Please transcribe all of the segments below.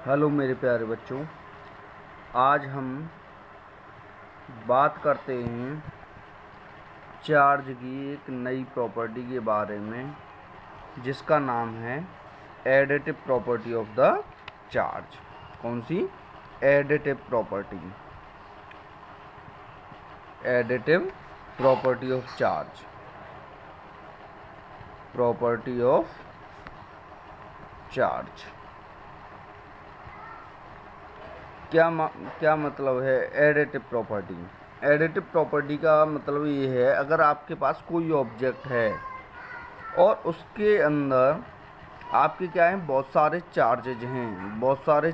Hello मेरे प्यारे बच्चों, आज हम बात करते हैं चार्ज की एक नई प्रॉपर्टी के बारे में, जिसका नाम है additive property of the charge. कौन सी? Additive property, additive property of charge, property of charge. क्या मतलब है एडिटिव प्रॉपर्टी? एडिटिव प्रॉपर्टी का मतलब ये है, अगर आपके पास कोई ऑब्जेक्ट है और उसके अंदर आपके क्या है, बहुत सारे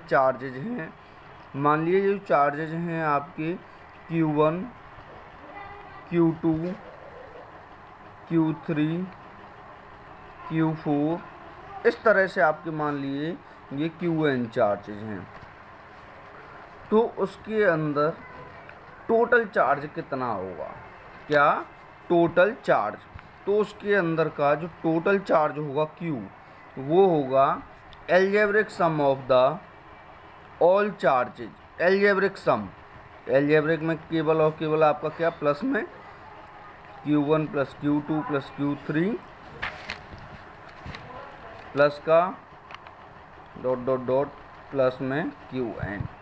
चार्जेज हैं। मान लीजिए जो चार्जेज हैं आपके Q1, Q2, Q3, Q4, इस तरह से आपके मान लीजिए ये Qn चार्जेज हैं। तो उसके अंदर टोटल चार्ज कितना होगा? क्या? Total charge. तो उसके अंदर का जो टोटल चार्ज होगा Q, वो होगा algebraic sum of the all charges. Algebraic sum, algebraic में केवल और केवल आपका क्या, प्लस में Q1 plus Q2 plus Q3 plus का डॉट डॉट डॉट प्लस में Qn।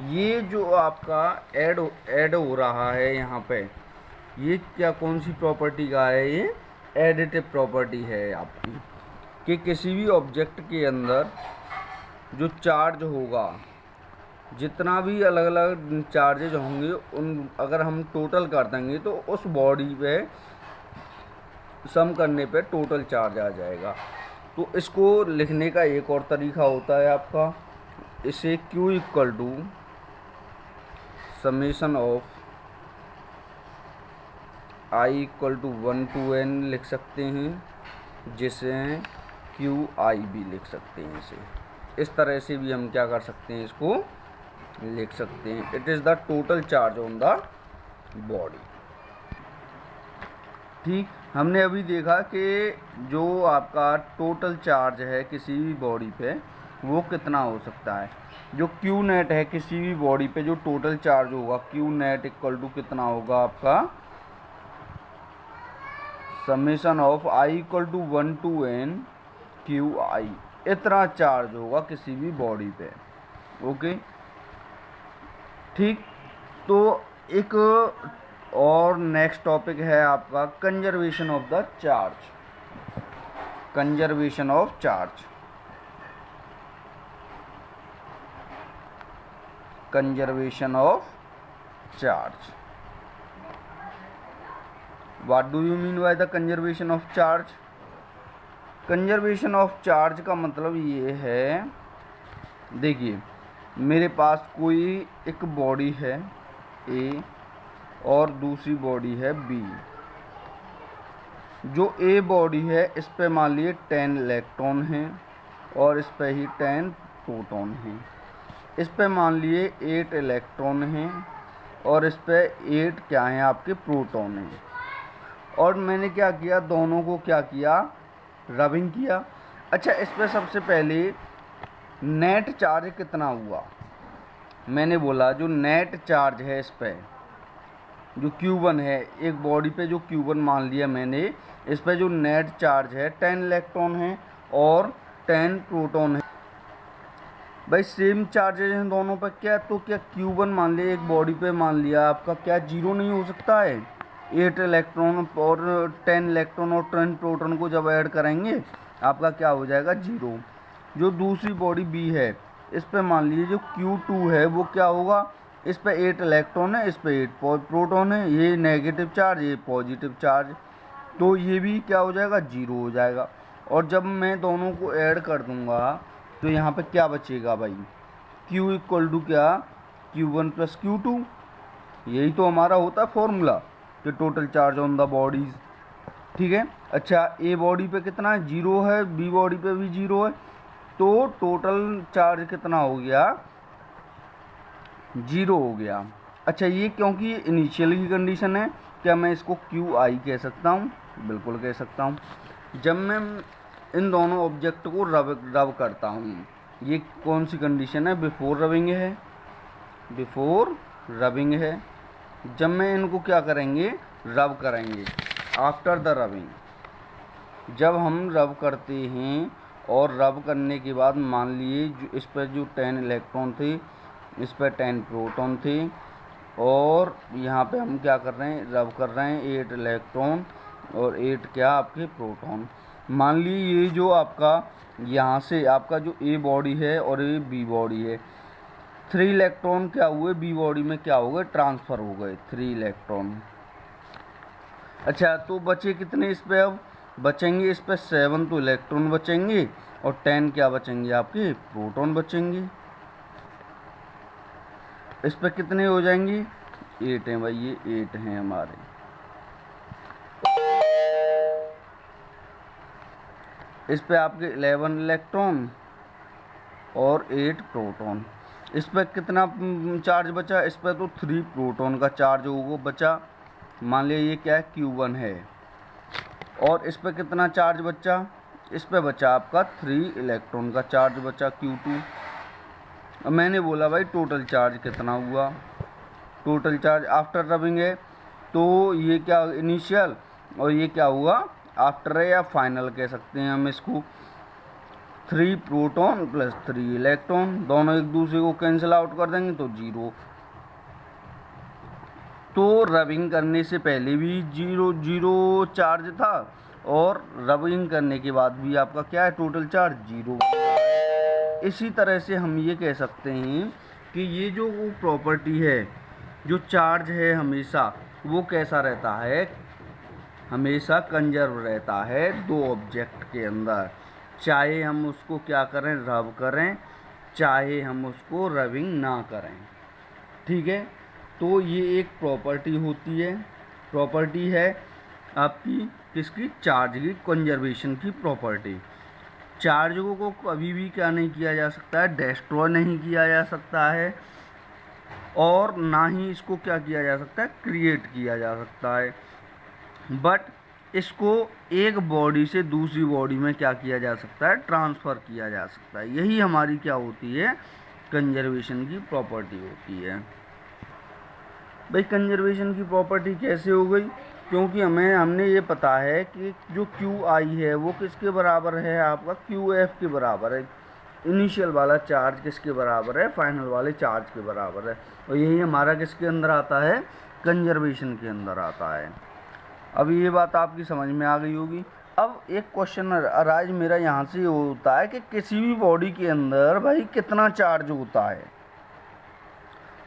ये जो आपका ऐड हो रहा है यहाँ पे, ये क्या, कौन सी प्रॉपर्टी का है? ये एडिटिव प्रॉपर्टी है आपकी, कि किसी भी ऑब्जेक्ट के अंदर जो चार्ज होगा, जितना भी अलग अलग चार्जेज होंगे, उन अगर हम टोटल कर देंगे तो उस बॉडी पे सम करने पे टोटल चार्ज आ जाएगा। तो इसको लिखने का एक और तरीका होता है आपका, इसे Q equal to summation of I equal to 1 to n लिख सकते हैं, जिसे QI भी लिख सकते हैं। इस तरह से भी हम क्या कर सकते हैं, इसको लिख सकते हैं। It is the total charge on the body. ठीक, हमने अभी देखा कि जो आपका टोटल चार्ज है किसी भी बॉडी पे, वो कितना हो सकता है। जो Q नेट है किसी भी बॉडी पे, जो टोटल चार्ज होगा Q नेट इक्वल टू कितना होगा आपका, summation of I equal to 1 to n QI। इतना चार्ज होगा किसी भी बॉडी पे। ओके, ठीक। तो एक और नेक्स्ट टॉपिक है आपका conservation of the charge. Conservation of charge, conservation of charge. What do you mean by the conservation of charge? Conservation of charge का मतलब ये है, देखिए मेरे पास कोई एक बॉडी है A और दूसरी बॉडी है B। जो A बॉडी है, इस पे मान लिए 10 इलेक्ट्रॉन हैं और इस पे ही 10 प्रोटॉन हैं। इस पे मान लिए 8 इलेक्ट्रॉन हैं और इस पे 8 क्या हैं, आपके प्रोटॉन हैं। और मैंने क्या किया, दोनों को क्या किया, रबिंग किया। अच्छा, इस पे सबसे पहले नेट चार्ज कितना हुआ? मैंने बोला जो नेट चार्ज है इस पे, जो Q1 है, एक बॉडी पे जो Q1 मान लिया मैंने, इस पे जो नेट चार्ज है 10 इलेक्ट्रॉन है और 10 प्रोटॉन है। भाई सेम चार्जेज हैं दोनों पे, क्या तो क्या Q1 मान लिया एक बॉडी पे, मान लिया आपका क्या जीरो नहीं हो सकता है? 8 इलेक्ट्रॉन और 10 इलेक्ट्रॉन और 10 प्रोटॉन को जब ऐड करेंगे आपका क्या हो जाएगा, जीरो। जो दूसरी बॉडी B है, इस पे मान लीजिए जो Q2 है, वो क्या होगा, इस पे 8 इलेक्ट्रॉन है, इस पे 8 प्रोटॉन है, ये नेगेटिव चार्ज, ये पॉजिटिव चार्ज, तो ये भी क्या हो जाएगा, जीरो हो जाएगा। और जब मैं दोनों को ऐड कर दूंगा तो यहाँ पे क्या बचेगा भाई, Q इक्वल टू क्या, Q1 प्लस Q2। यही तो हमारा होता है फॉर्मूला, कि total charge on the bodies. ठीक है। अच्छा, A बॉडी पे कितना है, जीरो है, B बॉडी पे भी जीरो है, तो टोटल चार्ज कितना हो गया, जीरो हो गया। अच्छा, ये क्योंकि इनिशियल की कंडीशन है, क्या मैं इसको QI कह सकता हूँ? बिल्कुल कह सकता हूँ। जब मैं इन दोनों ऑब्जेक्ट को रब करता हूँ, ये कौन सी कंडीशन है? बिफोर रबिंग है, बिफोर रबिंग है। जब मैं इनको क्या करेंगे? रब करेंगे। आफ्टर द रबिंग, जब हम रब करते हैं और रब करने के बाद मान लिए जो इस पर जो 10 इलेक्ट्रॉन थे, इस पर 10 प्रोटॉन थे, और यहाँ पे हम क्या कर रहे हैं? रब कर रहे हैं 8 इलेक्ट्रॉन और 8 क्या आपके प्रोटॉन। मान लीजिए ये जो आपका यहाँ से आपका जो ए बॉडी है और ये बी बॉडी है, 3 इलेक्ट्रॉन क्या हुए? बी बॉडी में क्या हो गए? ट्रांसफ़र हो गए 3 इलेक्ट्रॉन। अच्छा, तो बचे कितने इस पे? अब बचेंगे इस पे 7 तो इलेक्ट्रॉन बचेंगे और 10 क्या बचेंगे? आपके प्रोटॉन बचेंगे। इस पे कितने हो जाएंगे? 8 हैं भाई, ये 8 हैं हमारे। इस पे आपके 11 इलेक्ट्रॉन और 8 प्रोटॉन। इस पे कितना चार्ज बचा? इस पे तो 3 प्रोटॉन का चार्ज होगा बचा। मान लिया ये क्या है? Q1 है। और इस पे कितना चार्ज बचा? इस पे बचा आपका 3 इलेक्ट्रॉन का चार्ज बचा, Q2। अब मैंने बोला भाई टोटल चार्ज कितना हुआ? टोटल चार्ज आफ्टर रबिंग है, तो ये क्या इनिशियल और ये क्या हुआ? आफ्टर है, या फाइनल कह सकते हैं हम इसको। 3 प्रोटॉन प्लस 3 इलेक्ट्रॉन, दोनों एक दूसरे को कैंसिल आउट कर देंगे तो 0। तो रबिंग करने से पहले भी 0 चार्ज था और रबिंग करने के बाद भी आपका क्या है? Total charge 0। इसी तरह से हम ये कह सकते हैं कि ये जो प्रॉपर्टी है, जो चार्ज है हमेशा वो कैसा रहता है? हमेशा कंजर्व रहता है 2 ऑब्जेक्ट के अंदर, चाहे हम उसको क्या करें? रब करें, चाहे हम उसको रबिंग ना करें। ठीक है, तो ये एक प्रॉपर्टी होती है, प्रॉपर्टी है आपकी किसकी? चार्ज की, कंजर्वेशन की प्रॉपर्टी। चार्ज को कभी भी क्या नहीं किया जा सकता है? डिस्ट्रॉय नहीं किया जा सकता है, और ना ही इसको क्या किया जा सकता है? क्रिएट किया जा सकता है। बट इसको एक बॉडी से दूसरी बॉडी में क्या किया जा सकता है? ट्रांसफ़र किया जा सकता है। यही हमारी क्या होती है? कंजर्वेशन की प्रॉपर्टी होती है। भाई कंजर्वेशन की प्रॉपर्टी कैसे हो गई? क्योंकि हमने ये पता है कि जो QI है वो किसके बराबर है? आपका QF के बराबर है। इनिशियल वाला चार्ज किसके बराबर है? फाइनल वाले चार्ज के बराबर है। और यही हमारा किसके अंदर आता है? कंजर्वेशन के अंदर आता है। अब ये बात आपकी समझ में आ गई होगी। अब एक क्वेश्चन अराइज मेरा यहाँ से होता है कि किसी भी बॉडी के अंदर भाई कितना चार्ज होता है,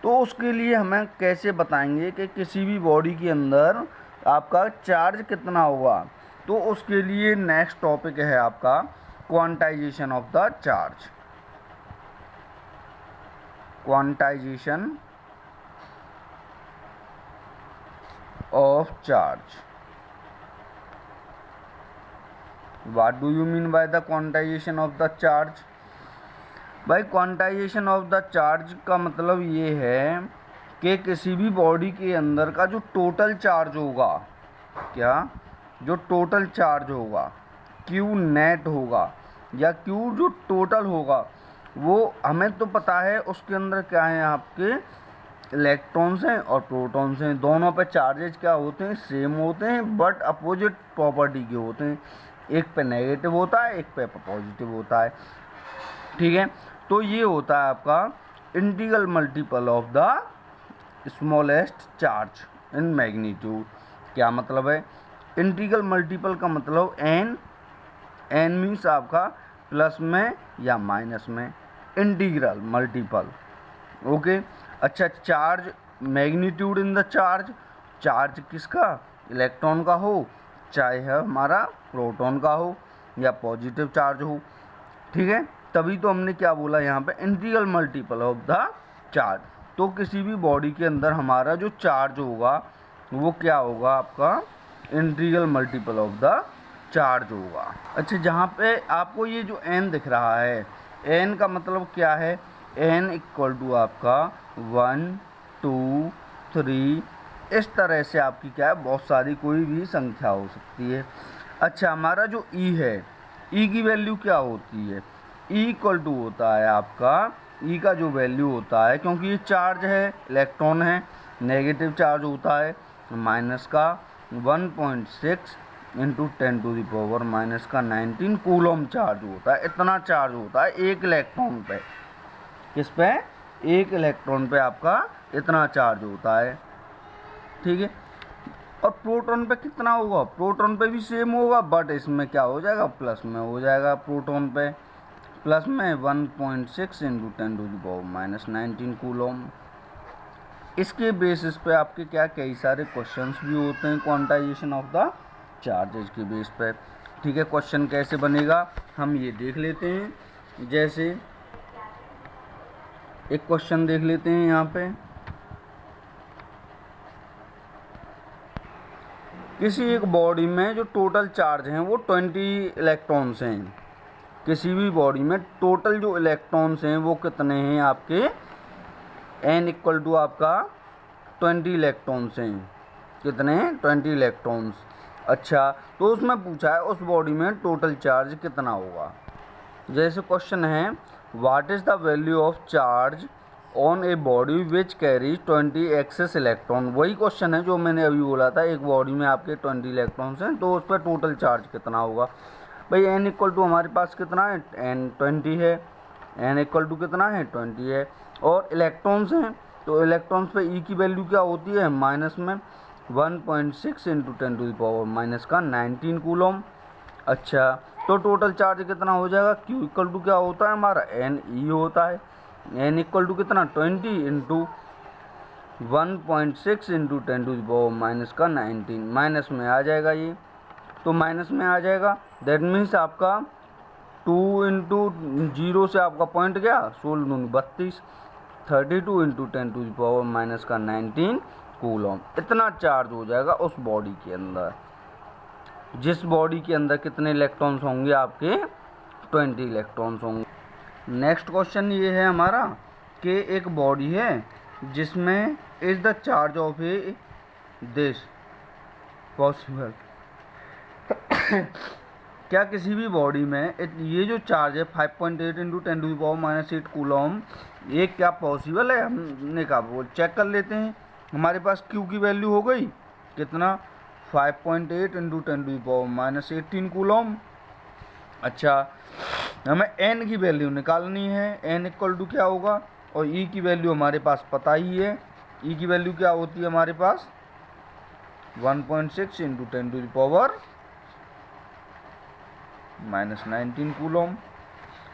तो उसके लिए हमें कैसे बताएंगे कि किसी भी बॉडी के अंदर आपका चार्ज कितना होगा? तो उसके लिए नेक्स्ट टॉपिक है आपका quantization of the charge. Quantization of charge. What do you mean by the quantization of the charge? भाई क्वांटाइजेशन ऑफ द चार्ज का मतलब ये है कि किसी भी बॉडी के अंदर का जो टोटल चार्ज होगा, क्या जो टोटल चार्ज होगा, Q नेट होगा या Q जो टोटल होगा, वो हमें तो पता है उसके अंदर क्या है? आपके इलेक्ट्रॉन्स हैं और प्रोटॉन्स हैं। दोनों पे चार्जेज क्या होते हैं? सेम होते हैं, बट अपोजिट प्रॉपर्टी के होते हैं। एक पे नेगेटिव होता है, एक पे पॉजिटिव होता है। ठीक है, तो ये होता है आपका integral multiple of the smallest charge in magnitude. क्या मतलब है? इंटीग्रल मल्टीपल का मतलब n मीन्स आपका प्लस में या माइनस में, इंटीग्रल मल्टीपल। ओके, अच्छा, charge magnitude in the charge, charge किसका? इलेक्ट्रॉन का हो, चाहे हमारा प्रोटॉन का हो या पॉजिटिव चार्ज हो। ठीक है, तभी तो हमने क्या बोला यहाँ पे? Integral multiple of the charge. तो किसी भी बॉडी के अंदर हमारा जो चार्ज होगा वो क्या होगा? आपका integral multiple of the charge होगा। अच्छा, जहाँ पे आपको ये जो n दिख रहा है, n का मतलब क्या है? n इक्वल टू आपका 1 2 3, इस तरह से आपकी क्या है? बहुत सारी कोई भी संख्या हो सकती है। अच्छा, हमारा जो E है, E की वैल्यू क्या होती है? इक्वल टू होता है आपका, ई का जो वैल्यू होता है, क्योंकि ये चार्ज है, इलेक्ट्रॉन है, नेगेटिव चार्ज होता है, माइनस का 1.6 इंटू 10⁻⁻19 कूलम चार्ज होता है। इतना चार्ज होता है एक इलेक्ट्रॉन पे। किस पे? एक इलेक्ट्रॉन पे आपका इतना चार्ज होता है, ठीक है। और प्रोटॉन पे कितना होगा? प्रोटॉन पे भी सेम होगा, बट इसमें क्या हो जाएगा, प्लस में हो जाएगा। प्रोटॉन पे प्लस में 1.6 इंटू 10⁻⁻19 कूलम। इसके बेसिस पे आपके क्या कई सारे क्वेश्चंस भी होते हैं क्वांटाइजेशन ऑफ द चार्जेस के बेस पे, ठीक है। क्वेश्चन कैसे बनेगा हम ये देख लेते हैं। जैसे एक क्वेश्चन देख लेते हैं यहाँ पे, किसी एक बॉडी में जो टोटल चार्ज हैं वो 20 इलेक्ट्रॉन्स हैं। किसी भी बॉडी में टोटल जो इलेक्ट्रॉन्स हैं वो कितने हैं आपके? n इक्वल टू आपका 20 इलेक्ट्रॉन्स हैं। कितने? 20 इलेक्ट्रॉन्स। अच्छा, तो उसमें पूछा है उस बॉडी में टोटल चार्ज कितना होगा। जैसे क्वेश्चन है, what is the value of charge on a body which carries 20 excess electron. वही क्वेश्चन है जो मैंने अभी बोला था, एक बॉडी में आपके 20 इलेक्ट्रॉन्स हैं तो उस पर टोटल चार्ज कितना होगा। भाई n इक्वल टू हमारे पास कितना है? n 20 है। n इक्वल टू कितना है? 20 है। और इलेक्ट्रॉन्स हैं तो इलेक्ट्रॉन्स पे e की वैल्यू क्या होती है? माइनस में 1.6 इंटू 10⁻⁻19 कूलम। अच्छा, तो टोटल चार्ज कितना हो जाएगा? q इक्वल टू क्या होता है हमारा? n e होता है। n इक्वल टू कितना? 20 इंटू 1.6 इंटू 10⁻⁻19 माइनस में आ जाएगा ये, तो माइनस में आ जाएगा। दैट मीन्स आपका 2 इंटू 0 से आपका पॉइंट गया 16 32, 32 इंटू 10⁻⁻19 कूलम। इतना चार्ज हो जाएगा उस बॉडी के अंदर, जिस बॉडी के अंदर कितने इलेक्ट्रॉन्स होंगे आपके? 20 इलेक्ट्रॉन्स होंगे। नेक्स्ट क्वेश्चन ये है हमारा कि एक बॉडी है जिसमें is the charge of A this possible. क्या किसी भी बॉडी में ये जो चार्ज है 5.8 इंटू 10⁻⁻8 कूलम, ये क्या पॉसिबल है? हमने कहा वो चेक कर लेते हैं। हमारे पास Q की वैल्यू हो गई कितना? 5.8 इंटू 10⁻⁻18 कूलम। अच्छा, हमें n की वैल्यू निकालनी है। n इक्वल टू क्या होगा? और e की वैल्यू हमारे पास पता ही है। e की वैल्यू क्या होती है हमारे पास? 1.6 इंटू 10⁻⁻19 कूलम।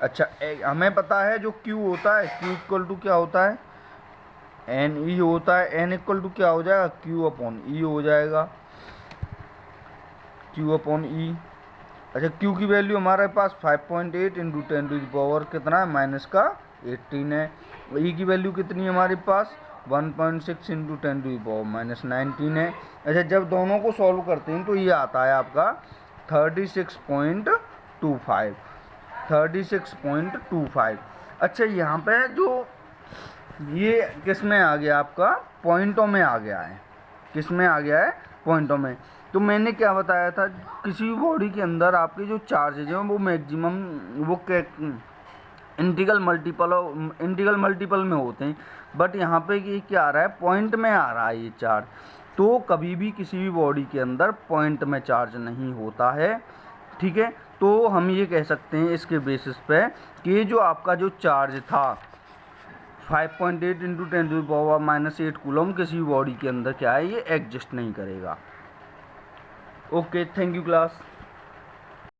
अच्छा, हमें पता है जो Q होता है, Q इक्वल टू क्या होता है? n e होता है। n इक्वल टू क्या हो जाएगा? Q अपॉन e हो जाएगा, Q अपॉन e। अच्छा, Q की वैल्यू हमारे पास 5.8 इंटू 10 कितना है? -18 है। E की वैल्यू कितनी है हमारे पास? 1.6 इंटू 10⁻⁻19 है। अच्छा, जब दोनों को सॉल्व करते हैं तो ये आता है आपका 36.25, 36.25। अच्छा, यहाँ पे जो ये किस में आ गया आपका? पॉइंटों में आ गया है। किस में आ गया है? पॉइंटों में। तो मैंने क्या बताया था, किसी भी बॉडी के अंदर आपके जो चार्जेज हैं वो मैक्सिमम वो इंटीग्रल मल्टीपल में होते हैं, बट यहाँ पे ये क्या आ रहा है? पॉइंट में आ रहा है ये चार्ज। तो कभी भी किसी भी बॉडी के अंदर पॉइंट में चार्ज नहीं होता है, ठीक है। तो हम ये कह सकते हैं इसके बेसिस पे कि जो आपका जो चार्ज था 5.8 इंटू 10⁻⁻8 कूलम किसी भी बॉडी के अंदर क्या है? ये एग्जिस्ट नहीं करेगा। Okay, thank you class.